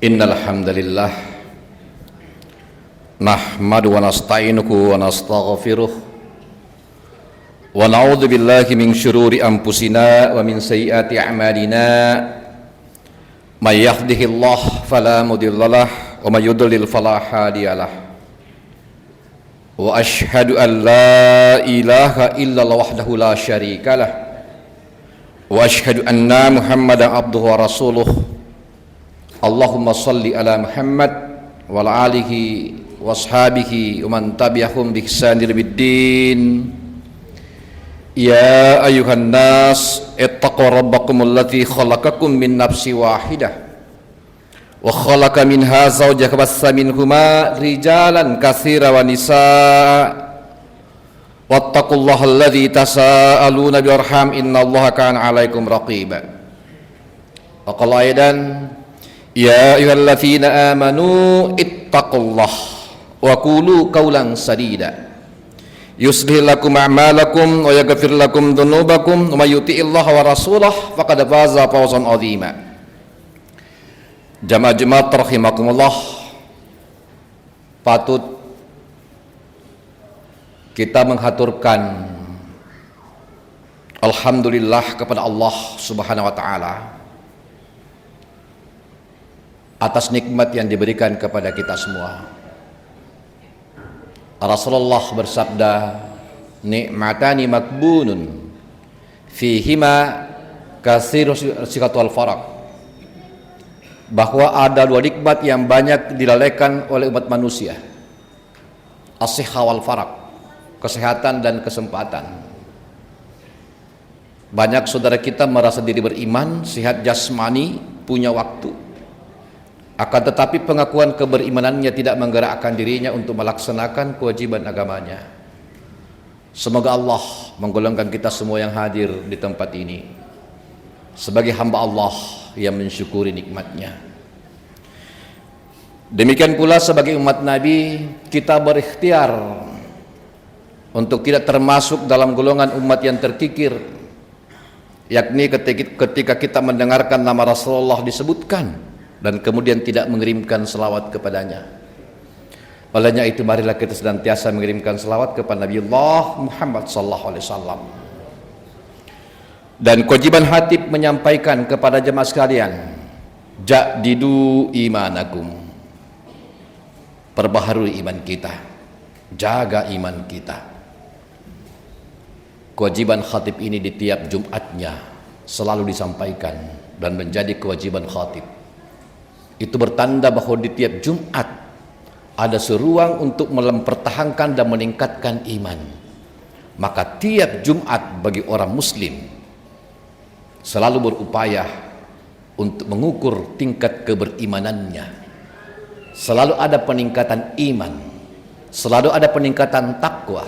Innal hamdalillah nahmadu wa nasta'inuhu wa nastaghfiruh wa na'udzu billahi min syururi anfusina wa min sayyiati a'malina may yahdihillahu fala mudhillalah wa may yudlil fala hadiyalah wa asyhadu an la ilaha illallah wahdahu la syarikalah wa asyhadu anna muhammadan abduhu wa rasuluh. Allahumma salli ala Muhammad wa ala alihi wa ashabihi wa man tabi'ahum bi ihsan ila yaumid. Ya ayuhan nas ittaqu rabbakum allati khalaqakum min nafsin wahidah wa khalaqa minha zawjaha wa bassa minhuma rijalan katsiran wa nisaa wattaqullaha alladzi tasaaluna bihi warham innallaha kana 'alaikum raqiba. Wa qala aidan ya ayyuhalladzina amanu ittaqullah wa qulu qawlan sadida yuslih lakum a'malakum wa yaghfir lakum dhunubakum wa may yuti'illaha wa rasulahu faqad faza fawzan 'azima. Jamaah rahimakumullah, patut kita menghaturkan alhamdulillah kepada Allah Subhanahu wa taala atas nikmat yang diberikan kepada kita semua. Rasulullah bersabda, nikmatani makbunun fihima katsirun sikatul faraq, bahwa ada dua nikmat yang banyak dilalaikan oleh umat manusia, as-sihha wal faraq, kesehatan dan kesempatan. Banyak saudara kita merasa diri beriman, sehat jasmani, punya waktu, akan tetapi pengakuan keberimanannya tidak menggerakkan dirinya untuk melaksanakan kewajiban agamanya. Semoga Allah menggolongkan kita semua yang hadir di tempat ini sebagai hamba Allah yang mensyukuri nikmatnya. Demikian pula sebagai umat Nabi, kita berikhtiar untuk tidak termasuk dalam golongan umat yang terkikir, yakni ketika kita mendengarkan nama Rasulullah disebutkan dan kemudian tidak mengirimkan selawat kepadanya. Olehnya itu marilah kita senantiasa mengirimkan selawat kepada Nabiullah Muhammad sallallahu alaihi wasallam. Dan kewajiban hatib menyampaikan kepada jemaah sekalian, jadidu imanakum, perbaharui iman kita, jaga iman kita. Kewajiban khatib ini di tiap Jumatnya selalu disampaikan dan menjadi kewajiban khatib. Itu bertanda bahwa di tiap Jumat ada seruang untuk mempertahankan dan meningkatkan iman. Maka tiap Jumat bagi orang muslim selalu berupaya untuk mengukur tingkat keberimanannya. Selalu ada peningkatan iman, selalu ada peningkatan takwa.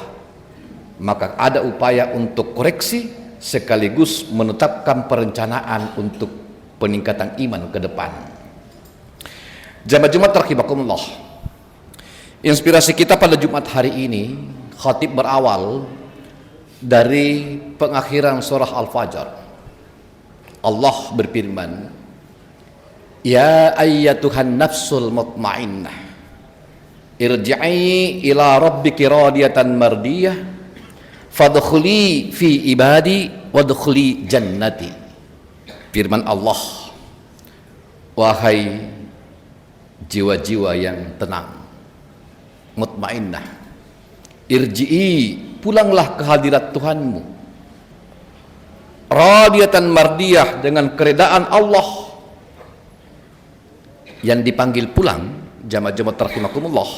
Maka ada upaya untuk koreksi sekaligus menetapkan perencanaan untuk peningkatan iman ke depan. Jamaah Jumat rahimakumullah, inspirasi kita pada Jumat hari ini, khatib berawal dari pengakhiran surah Al-Fajr. Allah berfirman, ya ayyatuhan nafsul mutmainnah irji'i ila rabbiki radiyatan mardiyah fadkhuli fi ibadi wadkhuli jannati. Firman Allah, wahai jiwa-jiwa yang tenang, mutmainnah, irji'i, pulanglah ke hadirat Tuhanmu, radiyatan mardiyah, dengan keredaan Allah. Yang dipanggil pulang, jamaah-jamaah rahimakumullah,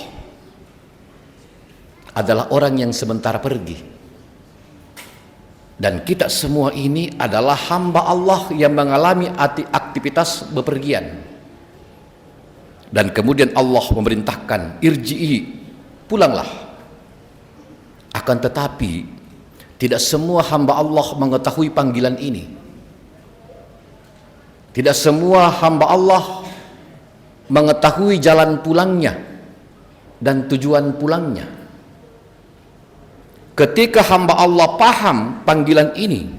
adalah orang yang sementara pergi. Dan kita semua ini adalah hamba Allah yang mengalami aktivitas bepergian. Dan kemudian Allah memerintahkan, irji'i, pulanglah. Akan tetapi tidak semua hamba Allah mengetahui panggilan ini. Tidak semua hamba Allah mengetahui jalan pulangnya dan tujuan pulangnya. Ketika hamba Allah paham panggilan ini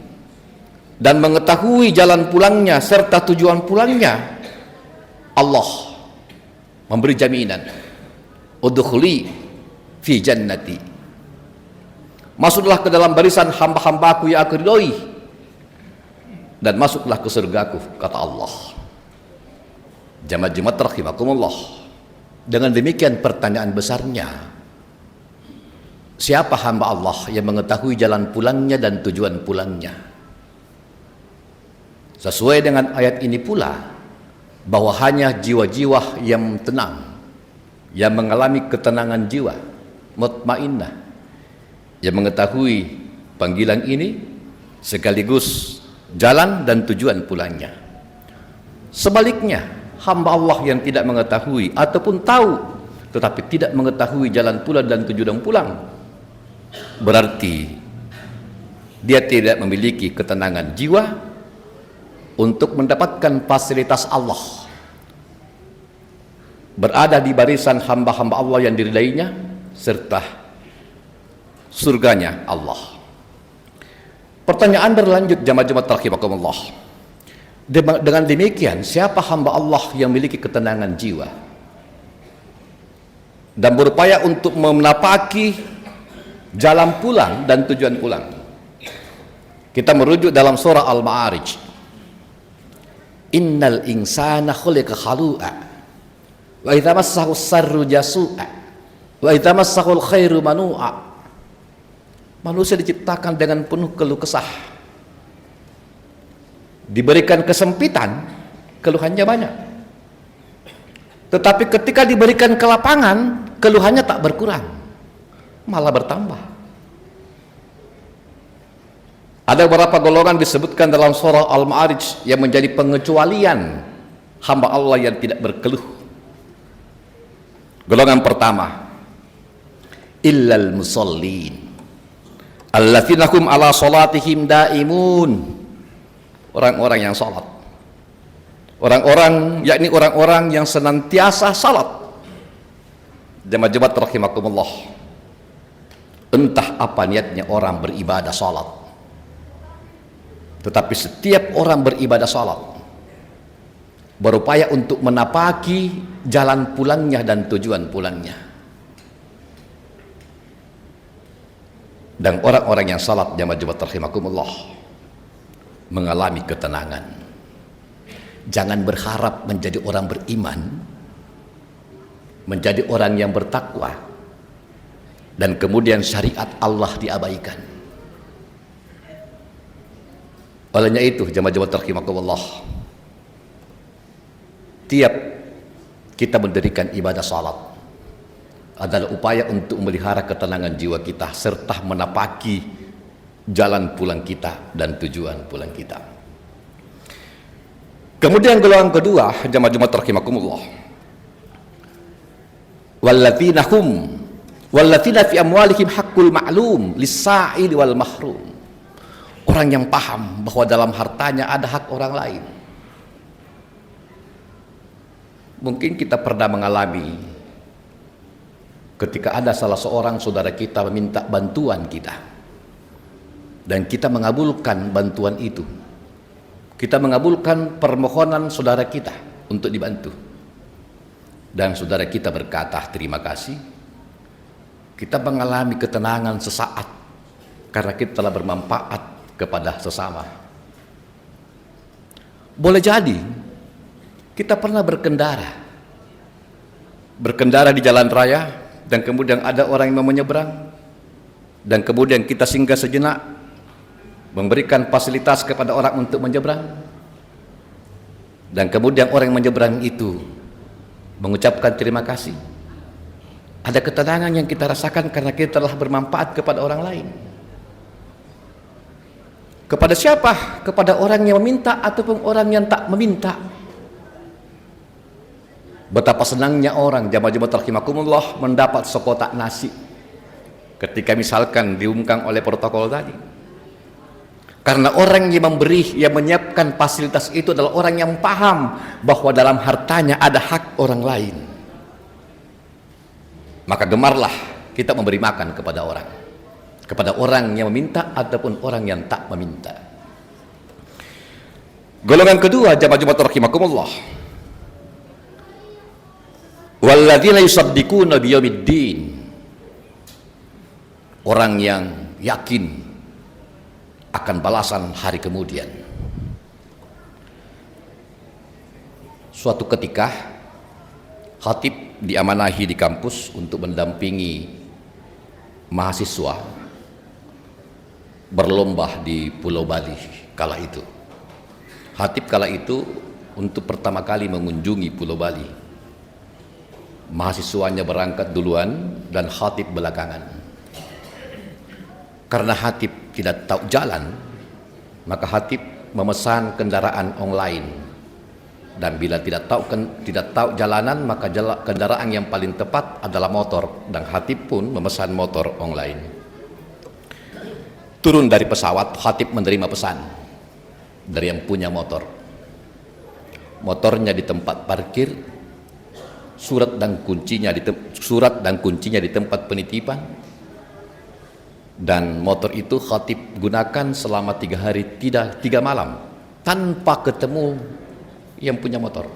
dan mengetahui jalan pulangnya serta tujuan pulangnya, Allah memberi jaminan, udkhuli fi jannati, masuklah ke dalam barisan hamba-hambaku yang aku ridhoi, dan masuklah ke surgaku, kata Allah. Jamaah-jamaah rahimakumullah, dengan demikian pertanyaan besarnya, siapa hamba Allah yang mengetahui jalan pulangnya dan tujuan pulangnya? Sesuai dengan ayat ini pula, bahwa hanya jiwa-jiwa yang tenang, yang mengalami ketenangan jiwa, mutmainnah, yang mengetahui panggilan ini sekaligus jalan dan tujuan pulangnya. Sebaliknya, hamba Allah yang tidak mengetahui ataupun tahu tetapi tidak mengetahui jalan pulang dan tujuan pulang, berarti dia tidak memiliki ketenangan jiwa untuk mendapatkan fasilitas Allah, berada di barisan hamba-hamba Allah yang diridainya serta surganya Allah. Pertanyaan berlanjut, jamaah-jamaah rahimakumullah. Dengan demikian, siapa hamba Allah yang memiliki ketenangan jiwa dan berupaya untuk menapaki jalan pulang dan tujuan pulang? Kita merujuk dalam surah Al-Ma'arij. Innal insana khuliqa halu'a wa idza massahu sarru jasu'a wa idza massahu khairu manu'a. Manusia diciptakan dengan penuh keluh kesah, diberikan kesempitan, keluhannya banyak. Tetapi ketika diberikan kelapangan, keluhannya tak berkurang, malah bertambah. Ada beberapa golongan disebutkan dalam surah Al-Ma'arij yang menjadi pengecualian hamba Allah yang tidak berkeluh. Golongan pertama, illal musallin alladzina hum ala salatihim daimun, orang-orang yang salat, yakni orang-orang yang senantiasa salat. Jemaah-jemaah rahimakumullah, entah apa niatnya orang beribadah salat, tetapi setiap orang beribadah salat berupaya untuk menapaki jalan pulangnya dan tujuan pulangnya. Dan orang-orang yang salat, jamaah-jamaah rahimakumullah, mengalami ketenangan. Jangan berharap menjadi orang beriman, menjadi orang yang bertakwa, dan kemudian syariat Allah diabaikan. Olehnya itu, jamaah-jamaah rahimakumullah, tiap kita mendirikan ibadah salat adalah upaya untuk memelihara ketenangan jiwa kita serta menapaki jalan pulang kita dan tujuan pulang kita. Kemudian golongan kedua, jamaah-jamaah rahimakumullah, walladzina fi amwalihim haqqul ma'lum lis-sa'ili wal mahrum. Orang yang paham bahwa dalam hartanya ada hak orang lain. Mungkin kita pernah mengalami ketika ada salah seorang saudara kita meminta bantuan kita dan kita mengabulkan bantuan itu, kita mengabulkan permohonan saudara kita untuk dibantu, dan saudara kita berkata terima kasih, kita mengalami ketenangan sesaat karena kita telah bermanfaat kepada sesama. Boleh jadi kita pernah berkendara di jalan raya, dan kemudian ada orang yang mau menyeberang, dan kemudian kita singgah sejenak memberikan fasilitas kepada orang untuk menyeberang, dan kemudian orang yang menyeberang itu mengucapkan terima kasih. Ada ketenangan yang kita rasakan karena kita telah bermanfaat kepada orang lain. Kepada siapa? Kepada orang yang meminta ataupun orang yang tak meminta. Betapa senangnya orang, jamaah-jamaah rahimakumullah, mendapat sekotak nasi ketika misalkan diumumkan oleh protokol tadi. Karena orang yang memberi, yang menyiapkan fasilitas itu adalah orang yang paham bahwa dalam hartanya ada hak orang lain. Maka gemarlah kita memberi makan kepada orang yang meminta ataupun orang yang tak meminta. Golongan kedua, jamaah-jamaah rahimakumullah, Walladzina yusaddiquna biyaumiddin, orang yang yakin akan balasan hari kemudian. Suatu ketika khatib diamanahi di kampus untuk mendampingi mahasiswa berlomba di Pulau Bali kala itu. Khatib kala itu untuk pertama kali mengunjungi Pulau Bali. Mahasiswanya berangkat duluan dan khatib belakangan. Karena khatib tidak tahu jalan, maka khatib memesan kendaraan online. Dan bila tidak tahu jalanan, maka kendaraan yang paling tepat adalah motor, dan khatib pun memesan motor online. Turun dari pesawat, khatib menerima pesan dari yang punya motor. Motornya di tempat parkir, surat dan kuncinya di tempat penitipan, dan motor itu khatib gunakan selama 3 hari 3 malam tanpa ketemu yang punya motor.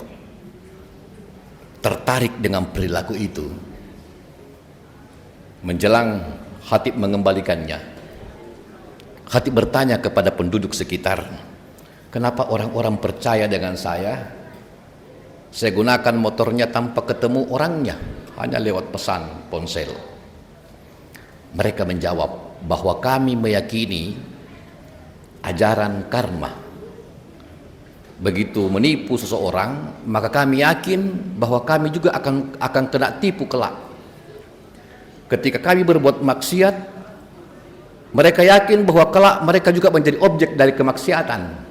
Tertarik dengan perilaku itu, menjelang khatib mengembalikannya, khatib bertanya kepada penduduk sekitar, kenapa orang-orang percaya dengan saya? Saya gunakan motornya tanpa ketemu orangnya, hanya lewat pesan ponsel. Mereka menjawab bahwa kami meyakini ajaran karma. Begitu menipu seseorang, maka kami yakin bahwa kami juga akan kena tipu kelak. Ketika kami berbuat maksiat, mereka yakin bahwa kelak mereka juga menjadi objek dari kemaksiatan.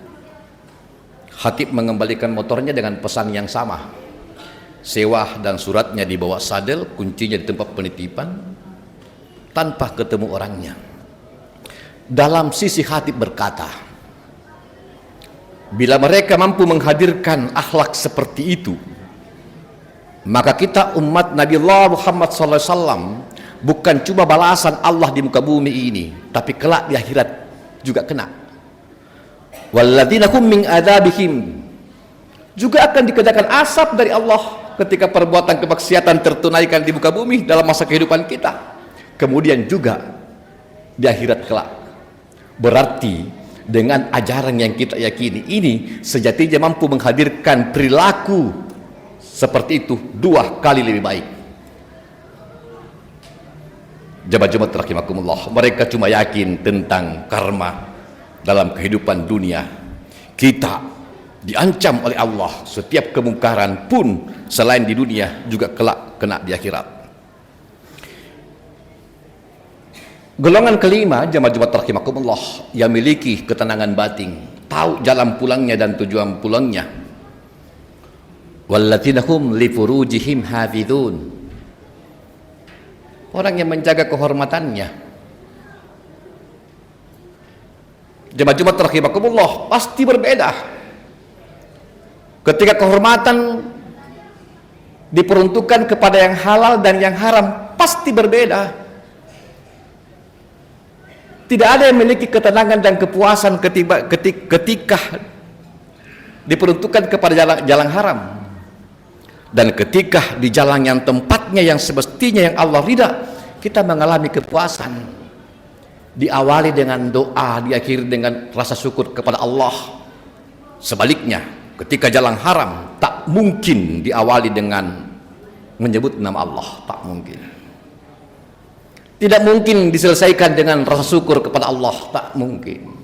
Khatib mengembalikan motornya dengan pesan yang sama. Sewa dan suratnya dibawa sadel, kuncinya di tempat penitipan, tanpa ketemu orangnya. Dalam sisi khatib berkata, bila mereka mampu menghadirkan akhlak seperti itu, maka kita umat Nabi Allah Muhammad SAW bukan cuma balasan Allah di muka bumi ini, tapi kelak di akhirat juga kena. Walladzina hum min adzabihim, juga akan dikenakan asap dari Allah ketika perbuatan kemaksiatan tertunaikan di muka bumi dalam masa kehidupan kita, kemudian juga di akhirat kelak. Berarti dengan ajaran yang kita yakini ini sejatinya mampu menghadirkan perilaku seperti itu 2 kali lebih baik. Jemaat-jemaat rahimakumullah, mereka cuma yakin tentang karma dalam kehidupan dunia. Kita diancam oleh Allah, setiap kemungkaran pun selain di dunia juga kelak kena di akhirat. Golongan kelima, jemaat-jemaat rahimakumullah, yang memiliki ketenangan batin, tahu jalan pulangnya dan tujuan pulangnya. Walladzina hum li furujihim hafizun, orang yang menjaga kehormatannya. Jemaat-jemaat rahimakumullah, pasti berbeda ketika kehormatan diperuntukkan kepada yang halal dan yang haram, pasti berbeda. Tidak ada yang memiliki ketenangan dan kepuasan ketika diperuntukkan kepada jalan haram, dan ketika di jalan yang tempatnya yang semestinya yang Allah ridha, kita mengalami kepuasan. Diawali dengan doa, diakhiri dengan rasa syukur kepada Allah. Sebaliknya, ketika jalan haram, tak mungkin diawali dengan menyebut nama Allah, tak mungkin. Tidak mungkin diselesaikan dengan rasa syukur kepada Allah, tak mungkin.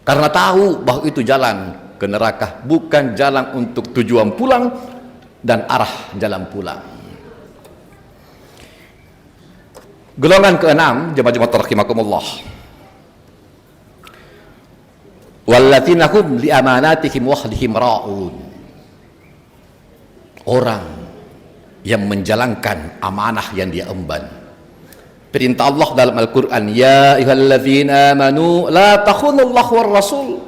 Karena tahu bahwa itu jalan ke neraka, bukan jalan untuk tujuan pulang dan arah jalan pulang. Golongan keenam, jemaat-jemaat rahimakumullah, walladzina hum li amanatihim wa ahdihim ra'un, orang yang menjalankan amanah yang dia emban. Perintah Allah dalam Al-Quran, ya ayyuhalladzina amanu la takhunullah war rasul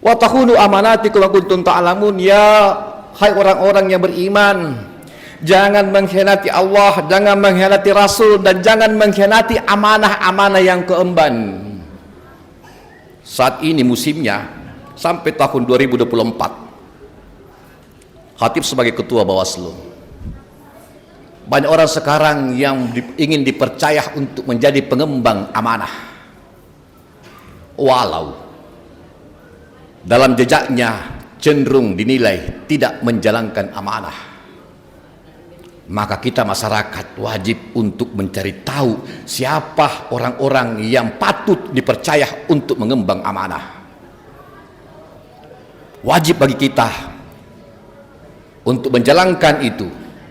wa takhunu amanatikum wa kuntum ta'lamun. Ya hai orang-orang yang beriman, jangan mengkhianati Allah, jangan mengkhianati Rasul, dan jangan mengkhianati amanah-amanah yang keemban. Saat ini musimnya sampai tahun 2024, Khatib sebagai ketua Bawaslu Banyak orang sekarang yang ingin dipercaya untuk menjadi pengembang amanah, walau dalam jejaknya cenderung dinilai tidak menjalankan amanah. Maka kita masyarakat wajib untuk mencari tahu siapa orang-orang yang patut dipercaya untuk mengembang amanah. Wajib bagi kita untuk menjalankan itu,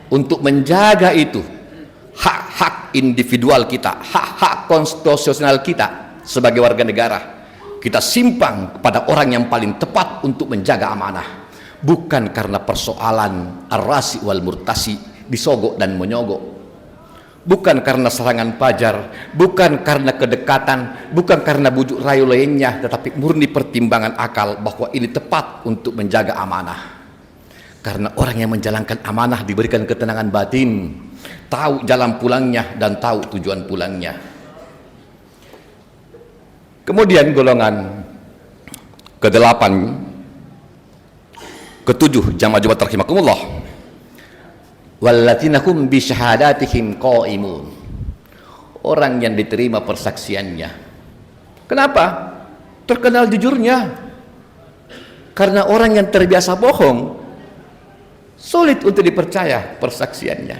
untuk menjaga itu, hak-hak individual kita, hak-hak konstitusional kita sebagai warga negara. Kita simpang kepada orang yang paling tepat untuk menjaga amanah, bukan karena persoalan ar-rasi wal murtasi, disogok dan menyogok, bukan karena serangan pajar, bukan karena kedekatan, bukan karena bujuk rayu lainnya, tetapi murni pertimbangan akal bahwa ini tepat untuk menjaga amanah. Karena orang yang menjalankan amanah diberikan ketenangan batin, tahu jalan pulangnya dan tahu tujuan pulangnya. Kemudian golongan ke-8, ke-7 jamaah Jumat rahimakumullah, wallatina hum bi syahadatihim qaimun, orang yang diterima persaksiannya. Kenapa? Terkenal jujurnya. Karena orang yang terbiasa bohong sulit untuk dipercaya persaksiannya.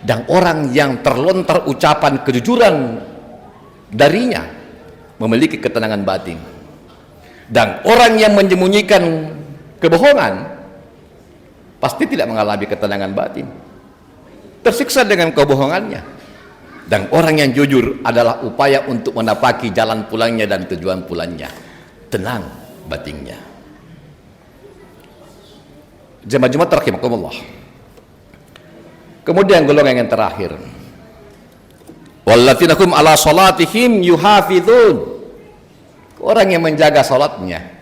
Dan orang yang terlontar ucapan kejujuran darinya memiliki ketenangan batin. Dan orang yang menyembunyikan kebohongan pasti tidak mengalami ketenangan batin, tersiksa dengan kebohongannya. Dan orang yang jujur adalah upaya untuk menapaki jalan pulangnya dan tujuan pulangnya, tenang batinnya. Jemaah Jumat rahimakumullah. Kemudian golongan yang terakhir, wallatsina hum ala salatihim yuhafizun, orang yang menjaga salatnya.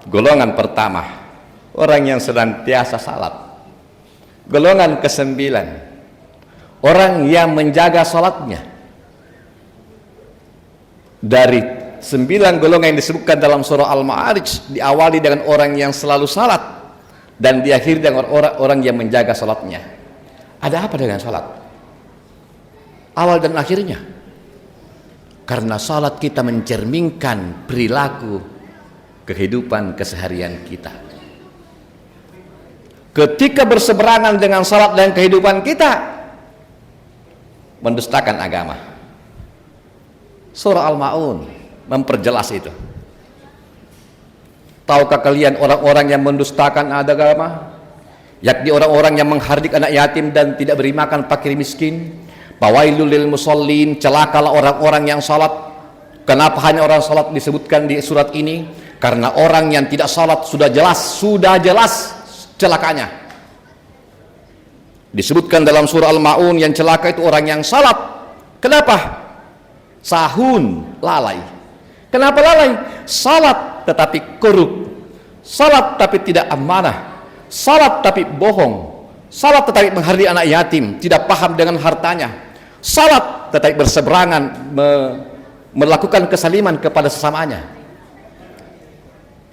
Golongan pertama, orang yang senantiasa salat. Golongan ke-9, orang yang menjaga salatnya. Dari 9 golongan yang disebutkan dalam surah Al-Ma'arij, diawali dengan orang yang selalu salat dan diakhiri dengan orang yang menjaga salatnya. Ada apa dengan salat? Awal dan akhirnya. Karena salat kita mencerminkan perilaku kehidupan keseharian kita. Ketika berseberangan dengan salat dan kehidupan kita, mendustakan agama. Surah Al-Ma'un memperjelas itu. Tahukah kalian orang-orang yang mendustakan agama, yakni orang-orang yang menghardik anak yatim dan tidak beri makan fakir miskin? Fawailul lil musallin, celakalah orang-orang yang salat. Kenapa hanya orang salat disebutkan di surat ini? Karena orang yang tidak salat sudah jelas celakanya. Disebutkan dalam surah Al-Ma'un yang celaka itu orang yang salat. Kenapa? Sahun, lalai. Kenapa lalai? Salat tetapi korup, salat tapi tidak amanah, salat tapi bohong, salat tetapi menghardik anak yatim, tidak paham dengan hartanya, salat tetapi berseberangan melakukan kesaliman kepada sesamanya.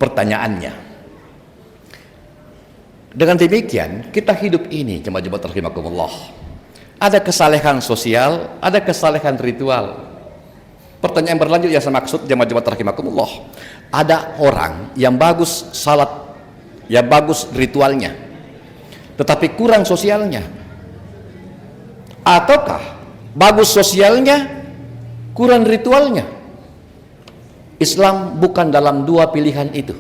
Pertanyaannya, dengan demikian kita hidup ini, jemaah Jumat rahimakumullah, ada kesalehan sosial, ada kesalehan ritual. Pertanyaan berlanjut yang saya maksud, jemaah Jumat rahimakumullah, ada orang yang bagus salat, yang bagus ritualnya, tetapi kurang sosialnya, ataukah bagus sosialnya, kurang ritualnya? Islam bukan dalam dua pilihan itu.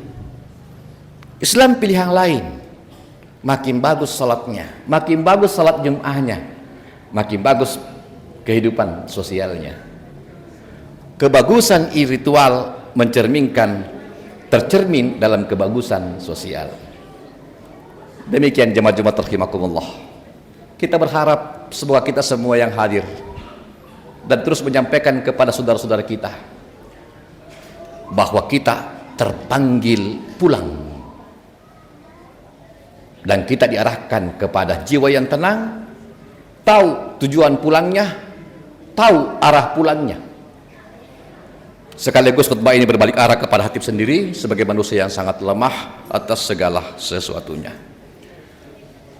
Islam pilih yang lain. Makin bagus salatnya, makin bagus salat Jum'ahnya, makin bagus kehidupan sosialnya. Kebagusan ritual tercermin dalam kebagusan sosial. Demikian jemaah Jumat rahimakumullah. Kita berharap semoga kita semua yang hadir dan terus menyampaikan kepada saudara-saudara kita bahwa kita terpanggil pulang dan kita diarahkan kepada jiwa yang tenang, tahu tujuan pulangnya, tahu arah pulangnya. Sekaligus khutbah ini berbalik arah kepada hati sendiri sebagai manusia yang sangat lemah atas segala sesuatunya.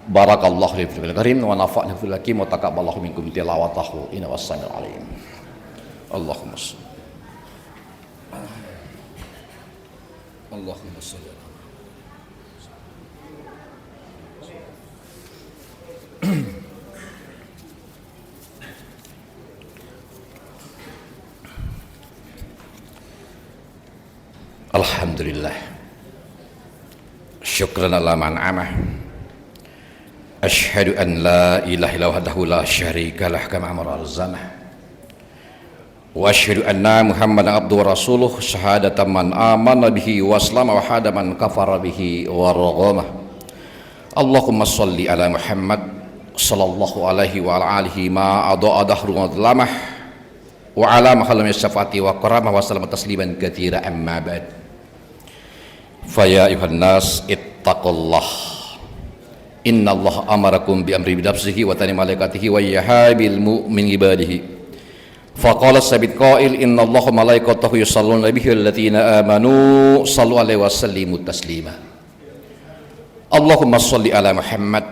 Barakallahu li fil karim wa nafa'na fil hakim wa taqabbalallahu minkum tilawatahu inna was-sami'ul alim. Allahumma shalli. Allahumma shalli. Alhamdulillah. Syukran ala man'amah. Asyhadu an la ilaha illallah wahdahu la syarikalah kama amara al-zamah. Wa asyhadu anna Muhammadan abduhu wa rasuluh syahadatan man amana bihi wa aslama wa hada man kafara bihi wa raghamah. Allahumma shalli ala Muhammad sallallahu alaihi wa ala alihi ma adha dahru wa dhalamah wa ala mahallam syafati wa karamah wa sallam tasliman katsira amma ba'd. Fa ya ayuhan nas ittaqullah. Inna Allah amarakum bi amri bidafsihi wa tani malaikatihi wa yahabil mu'min ibadihi. Faqala sabit qail inna Allah malaikatahu yusalluna bihi alladziina amanu sallu alaihi wa sallimu taslima. Allahumma shalli ala Muhammad.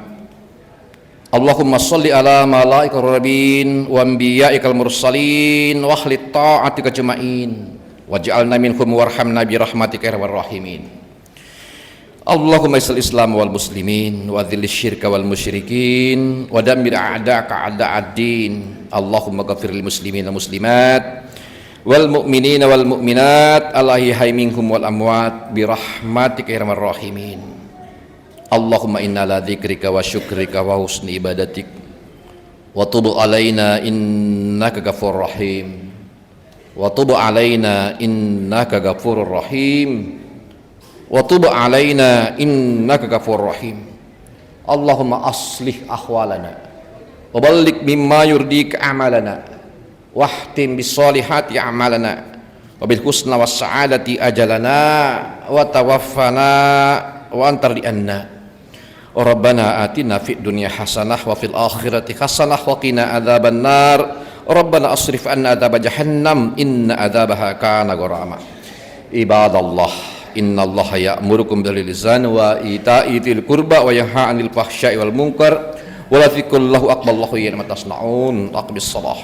Allahumma shalli ala malaikar rabbin wa anbiya'ikal mursalin wa ahli ta'atika jama'in waj'alna minhum warhamna bi rahmatika ya arhamar rahimin. Allahumma isal Islam wal muslimin wa dhillis syirka wal musyrikin wa dammir a'da'aka a'da'ad-din. Allahumma ghafir lil muslimin wal muslimat wal mu'minin wal mu'minat al-ahya'i minhum wal amwat bi rahmatika ya arhamar rahimin. Allahumma inna ala dzikrika wa syukrika wa husni ibadatik wa tub alaina innaka ghafurur rahim wa tub alaina innaka ghafurur rahim wa tub alaina innaka ghafurur rahim. Allahumma aslih ahwalana wa balligh mimma yurdika amalana wahtim bisolihati amalana wa bil husna was sa'adati ajalana wa tawaffana wa antar li anna. Rabbana atina fid dunya hasanah wa fil akhirati hasanah wa qina adzaban nar. Rabbana asrif anna adzab jahannam inna adzabaha kana gharama. Ibadallah, innallaha ya'murukum bil ihsani wa ita'i dzil qurba wa yanha 'anil fahsya'i wal munkar wa la dzikrullahi akbar, Allahu ya'lamu ma tasna'un. Aqmis shalah.